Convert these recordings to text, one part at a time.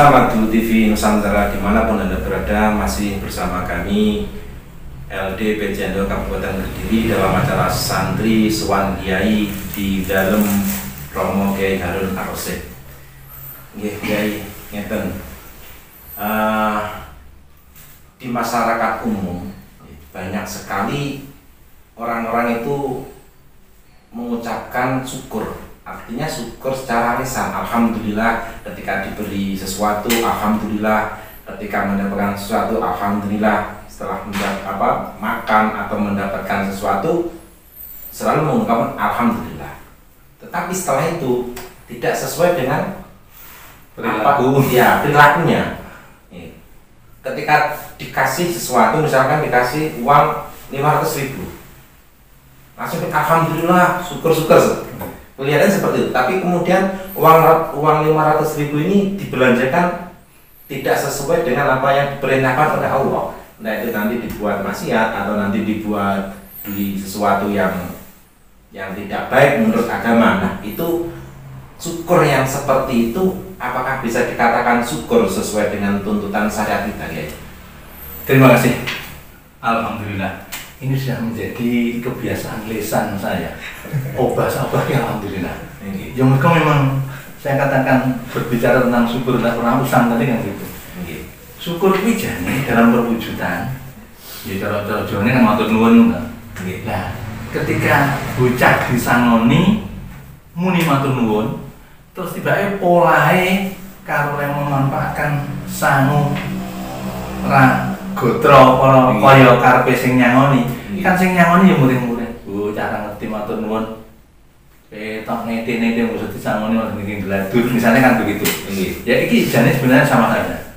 Pemirsa Madu TV Nusantara dimanapun Anda berada, masih bersama kami LD Pejando Kabupaten Kediri dalam acara Santri Sowan Kiai di dalam Romo Kiai Harun Ar-Rasyid. Nggih Kiai, ngeten. Di masyarakat umum banyak sekali orang-orang itu mengucapkan syukur. Artinya syukur secara lisan, alhamdulillah ketika diberi sesuatu, alhamdulillah ketika mendapatkan sesuatu, alhamdulillah setelah makan atau mendapatkan sesuatu selalu mengungkapkan alhamdulillah. Tetapi setelah itu tidak sesuai dengan perilakunya. Ketika dikasih sesuatu, misalkan dikasih uang 500.000, langsung alhamdulillah, syukur-syukur. Kelihatan seperti itu, tapi kemudian uang 500.000 ini dibelanjakan tidak sesuai dengan apa yang diperintahkan oleh Allah. Nah itu nanti dibuat maksiat atau nanti dibuat beli sesuatu yang tidak baik menurut agama. Nah itu syukur yang seperti itu, apakah bisa dikatakan syukur sesuai dengan tuntutan syariat kita ya? Terima kasih. Alhamdulillah. Ini sudah menjadi kebiasaan lisan saya. Obah-obah ya alhamdulillah. Yang mereka memang saya katakan berbicara tentang syukur tidak pernah usang tadi kan gitu. Syukur itu jane dalam perwujudan. Ya cara-cara Jawa ini kan matur nuwun kan. Nah, ketika bocah disangoni muni matur nuwun, terus tiba-tiba polahe karo yang memanfaatkan sangu ra gotro kaya karepe sing nyangoni. Kan sing nyangoni ya muring-muring. Cara ngerti matur nuwun. Tok nete-nete mesti disangoni ora bikin geladur. Misalnya kan begitu. Ya iki jane sebenarnya sama saja.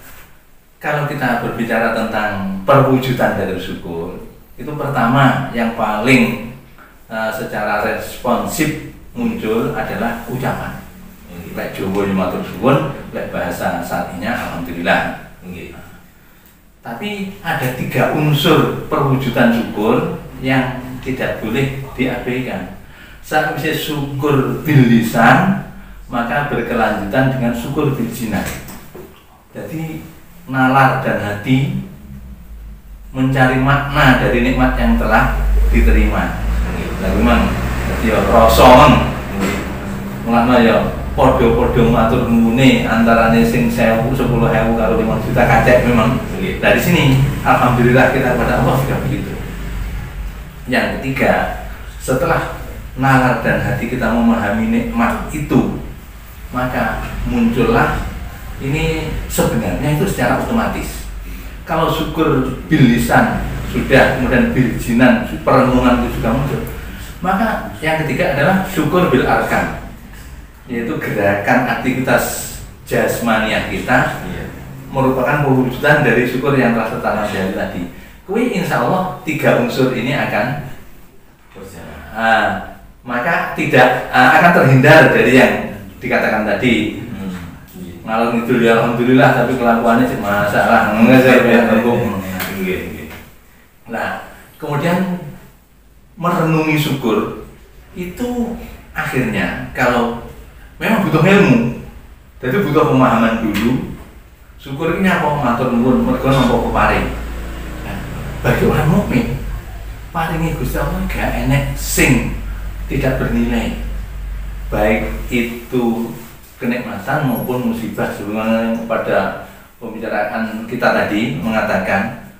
Kalau kita berbicara tentang perwujudan dari syukur, itu pertama yang paling secara responsif muncul adalah ucapan. Lek Jawa matur suwun, lek bahasa saatnya alhamdulillah. Tapi ada 3 unsur perwujudan syukur yang tidak boleh diabaikan. Saat bisa syukur bil lisan, maka berkelanjutan dengan syukur bil jinan. Jadi nalar dan hati mencari makna dari nikmat yang telah diterima. Nah memang jadi rasa mulane ya podo-podo matur nuwune antarane sing 10.000 10.000 karo 5 juta kacek memang. Dari sini alhamdulillah kita pada Allah juga begitu. Yang ketiga, setelah nalar dan hati kita memahami nikmat itu, maka muncullah ini sebenarnya itu secara otomatis. Kalau syukur bil lisan sudah, kemudian bil jinan perenungan itu juga muncul, maka yang ketiga adalah syukur bil arkan, yaitu gerakan aktivitas jasmaniah kita merupakan perwujudan dari syukur yang telah tertanam dari tadi. Kui insya Allah 3 unsur ini akan maka tidak akan terhindar dari yang dikatakan tadi. Ngalor ngidul ya alhamdulillah, tapi kelakuannya cuma masalah Nah, kemudian merenungi syukur itu akhirnya kalau memang butuh ilmu, jadi butuh pemahaman dulu. Syukur ini apa? Matur nuwun mergo nampa peparing. Nah, bagi orang mukmin, paringe Gusti Allah gak enek sing tidak bernilai. Baik itu kenikmatan maupun musibah. Sebagaimana pada pembicaraan kita tadi mengatakan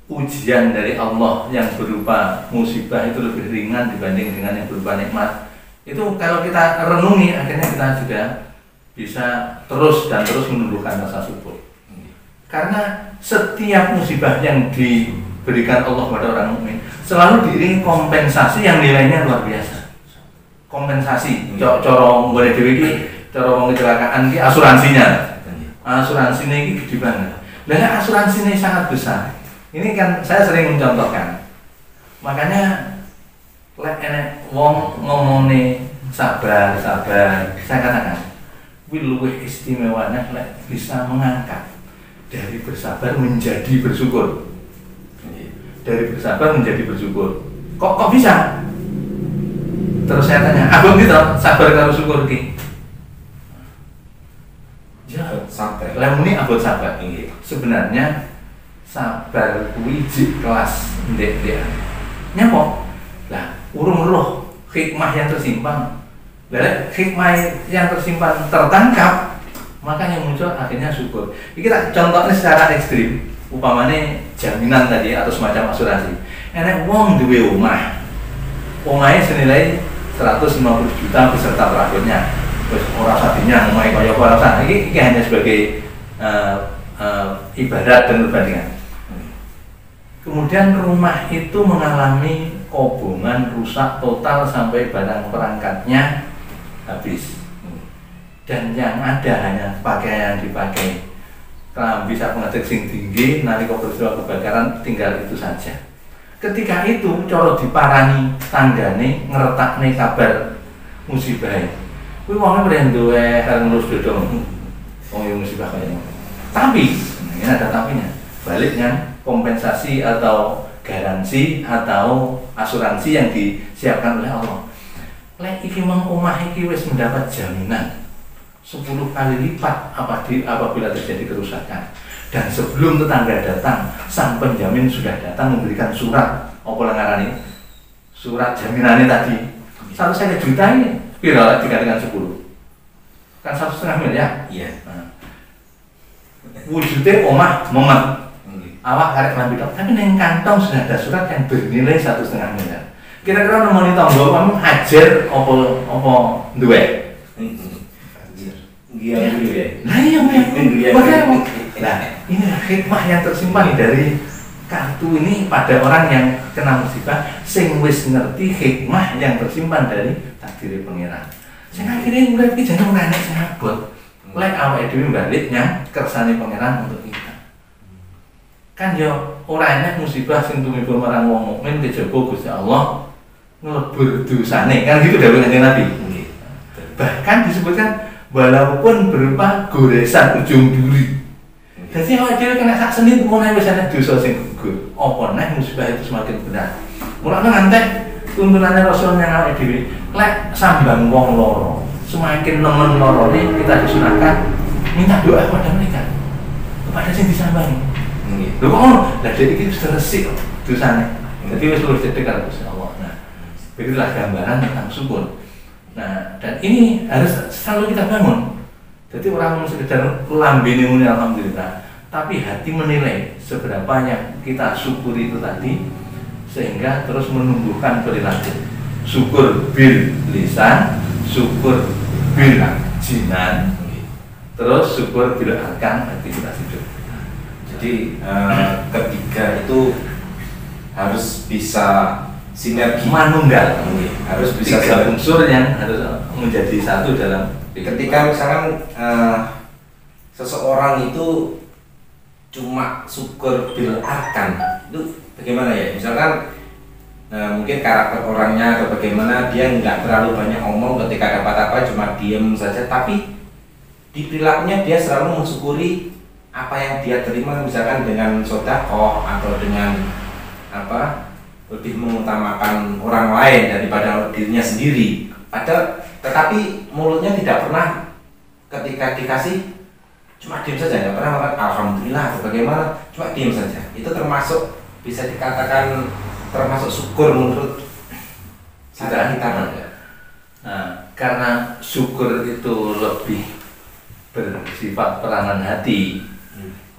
ujian dari Allah yang berupa musibah itu lebih ringan dibanding dengan yang berupa nikmat. Itu kalau kita renungi akhirnya kita juga bisa terus menumbuhkan rasa syukur. Karena setiap musibah yang diberikan Allah kepada orang mukmin selalu diiringi kompensasi yang nilainya luar biasa. Kompensasi, cara boleh dhewe iki, cara wong kecelakaan iki asuransinya. Asuransinya iki gede banget. Lah asuransinya sangat besar. Ini kan saya sering mencontohkan. Makanya lek enek wong ngomongane sabar, saya katakan luwih istimewanya lek bisa mengangkat dari bersabar menjadi bersyukur. Dari bersabar menjadi bersyukur. Kok bisa? Terus saya tanya, abang gitu sabar karo syukur ki? Ya santai. Lemuni abot sabar. Sebenarnya sabar kuwi kelas ndek dia. Nyapa? Lah, urung roh hikmah yang tersimpan. Lah, hikmah yang tersimpan tertangkap, maka yang muncul akhirnya syukur. Ini kita contohnya secara ekstrim, umpamanya jaminan tadi atau semacam asuransi. Enak wong duwe omah. Omahnya senilai 150 juta beserta perabotannya. Terus ora sadinya omahe kaya apa ora. Ini hanya sebagai ibadat dan perbandingan. Kemudian rumah itu mengalami kobongan, rusak total sampai barang perangkatnya habis. Dan yang ada hanya pakaian yang dipakai. Kelambi sak pengatek sing tinggi, nalika peristiwa kebakaran tinggal itu saja. Ketika itu cara diparani tanggane ngretakne kabar musibah. Kuwi wonge mrene duwe karo ngurus dodong. Wong yo musibah kaya ngono. Tapi ini ada tapinya. Baliknya kompensasi atau garansi atau asuransi yang disiapkan oleh Allah. Lek iki mang omah iki wis mendapat jaminan 10 kali lipat apabila terjadi kerusakan. Dan sebelum tetangga datang, sang penjamin sudah datang memberikan surat apa ngarani? Surat jaminannya tadi. 1,5 juta ini pira dikalikan 10. Kan 1,5 miliar. Iya. Nah. Wujudnya omah momet. Awak karek lambi tok, tapi neng kantong sudah ada surat yang bernilai 1,5 miliar. Kira-kira nemoni tangga kamu hajar apa duwe? Iya. Nah iya. Nah, inilah hikmah yang tersimpan dari kartu ini pada orang yang kena musibah, sing wis ngerti hikmah yang tersimpan dari takdir pangeran. Sing akhirnya urip iki jeneng ora nek sing abot. Lek awake dhewe balik nyang kersane pangeran untuk kita. Kan yo ora enak musibah sing tumibul marang wong mukmin kejaba Gusti Allah nglebur dosane. Kan gitu dawuh Kanjeng Nabi. Bahkan disebutkan walaupun berupa goresan ujung duri. Jadi awake dhewe kena sak senit mulai wis ana dosa sing gugur. Apa neh musibah itu semakin berat. Mulane ngantek tuntunane Rasul yang awake dhewe lek sambang wong loro, semakin nemen lorone kita disunahkan minta doa kepada mereka. Kepada sing disambangi. Lho kok ngono? Lah dhewe iki wis resik dosane. Dadi wis luwih cedhek karo Gusti Allah. Nah, begitulah gambaran tentang syukur. Nah, dan ini harus selalu kita bangun. Jadi orang sekedar lambene muni alhamdulillah, tapi hati menilai seberapa yang kita syukuri itu tadi sehingga terus menumbuhkan perilaku. Syukur bil lisan, syukur bil jinan, terus syukur bil arkan aktivitas hidup. Jadi ketiga itu harus bisa sinergi manunggal, harus bisa tiga unsur yang harus menjadi satu dalam. Ketika misalkan seseorang itu cuma syukur bil arkan, itu bagaimana ya? Misalkan mungkin karakter orangnya atau bagaimana, dia nggak terlalu banyak omong ketika dapat apa, cuma diem saja, tapi di perilakunya dia selalu mensyukuri apa yang dia terima, misalkan dengan sedekah atau dengan apa, lebih mengutamakan orang lain daripada dirinya sendiri. Tetapi mulutnya tidak pernah ketika dikasih cuma diam saja, nggak pernah mengatakan alhamdulillah atau bagaimana, cuma diam saja. Itu termasuk bisa dikatakan termasuk syukur menurut cara kita. Nah, karena syukur itu lebih bersifat peranan hati,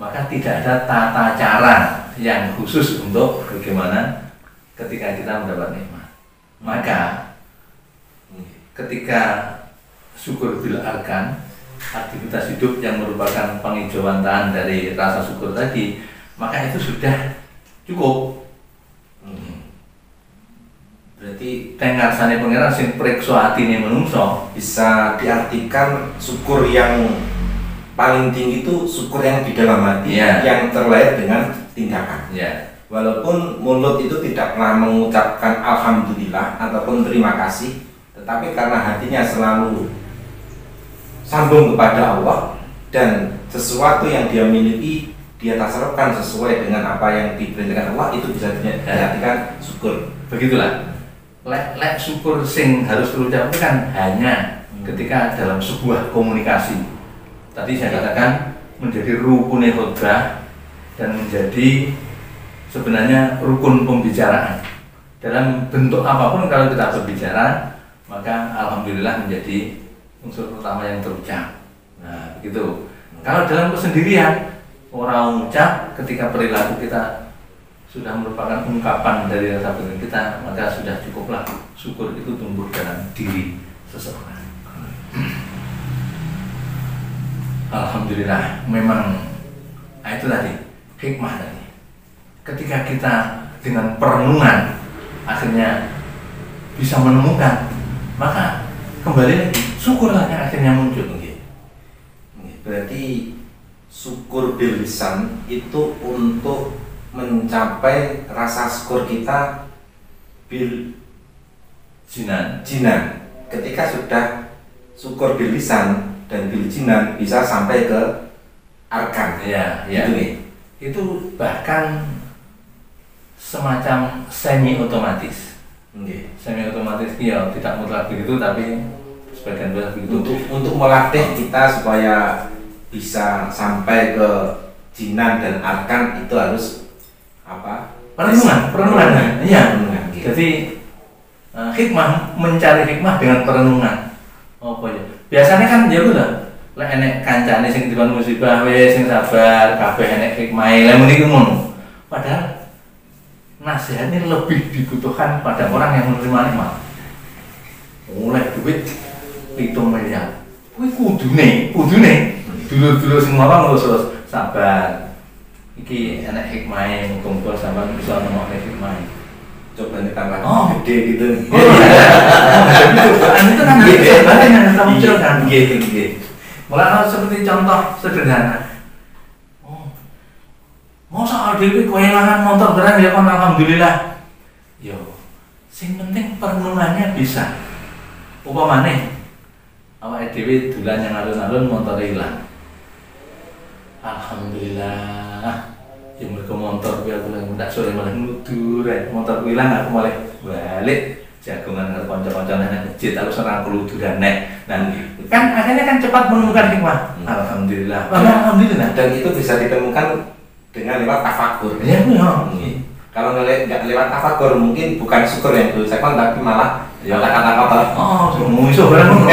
maka tidak ada tata cara yang khusus untuk bagaimana ketika kita mendapat nikmat. Maka ketika syukur bil arkan, aktivitas hidup yang merupakan pengejauhan dari rasa syukur tadi, maka itu sudah cukup. Berarti tengarsane pangeran sing preksa atine menungso, bisa diartikan syukur yang paling tinggi itu syukur yang di dalam hati, yang terlahir dengan tindakan. Walaupun mulut itu tidak pernah mengucapkan alhamdulillah ataupun terima kasih, tetapi karena hatinya selalu sambung kepada Allah dan sesuatu yang dia miliki dia tasarrufkan sesuai dengan apa yang diperintahkan Allah, itu bisa diartikan syukur. Begitulah. Lek syukur sing harus terucap itu kan hanya ketika dalam sebuah komunikasi. Tadi saya katakan menjadi rukun khotbah dan menjadi sebenarnya rukun pembicaraan. Dalam bentuk apapun kalau kita berbicara, maka alhamdulillah menjadi unsur utama yang terucap. Nah, begitu. Kalau dalam kesendirian, orang ucap ketika perilaku kita sudah merupakan ungkapan dari rasa batin kita, maka sudah cukuplah syukur itu tumbuh dalam diri seseorang. Alhamdulillah, memang itu tadi hikmah tadi. Ketika kita dengan perenungan akhirnya bisa menemukan, maka kembali lagi syukurlah yang akhirnya muncul. Berarti syukur bil lisan itu untuk mencapai rasa syukur kita bil jinan. Ketika sudah syukur bil lisan dan bil jinan bisa sampai ke arkan. Ya. Gitu nih. Itu bahkan semacam semi otomatis. Semi otomatis ya, tidak mutlak begitu tapi sebagian besar begitu. Untuk melatih kita supaya bisa sampai ke jinan dan arkan itu harus apa? Perenungan. Iya. Gitu. Jadi hikmah, mencari hikmah dengan perenungan. Apa ya? Biasanya kan ya udah, lek enek kancane sing dikon musibah wis sing sabar, kabeh enek hikmahe. Lah muni ngono. Padahal nasihat ini lebih dibutuhkan pada orang yang menerima nikmat. Oleh duit 7 miliar. Kuwi kudune dulur-dulur sing ngomong terus sabar. Iki enek hikmahe, muga-muga sampean bisa nemokne hikmahe. Coba ditambah gede gitu. Cobaan itu kan banyak yang kita munculkan. Gede. Mulai seperti contoh sederhana. Masa dhewe kehilangan motor barang ya kon alhamdulillah. Yo, sing penting perenungannya bisa. Upamane awake dhewe dolan yang alun-alun motore ilang. Alhamdulillah. Ya mergo motor kuwi aku lagi tak sore malah nudur motor kuwi ilang aku malah balik jagongan karo kanca-kancane nang masjid aku serang keluduran nek. Nah, kan akhirnya kan cepat menemukan hikmah. Alhamdulillah. Alhamdulillah. Dan itu bisa ditemukan dengan lewat tafakur. Ya. Kalau nggak lewat tafakur mungkin bukan syukur yang diusahakan tapi malah kata-kata kotor. Musuh barang.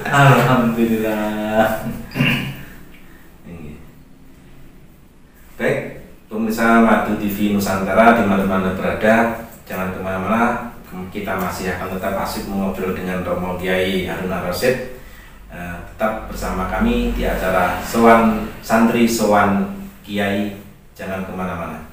Alhamdulillah. Baik, pemirsa Madu TV Nusantara di mana-mana berada, jangan kemana-mana. Kita masih akan tetap asik mengobrol dengan Romo Kiai Haruna Rosyid. Tetap bersama kami di acara Sowan Santri Sowan Kiai, jangan kemana-mana.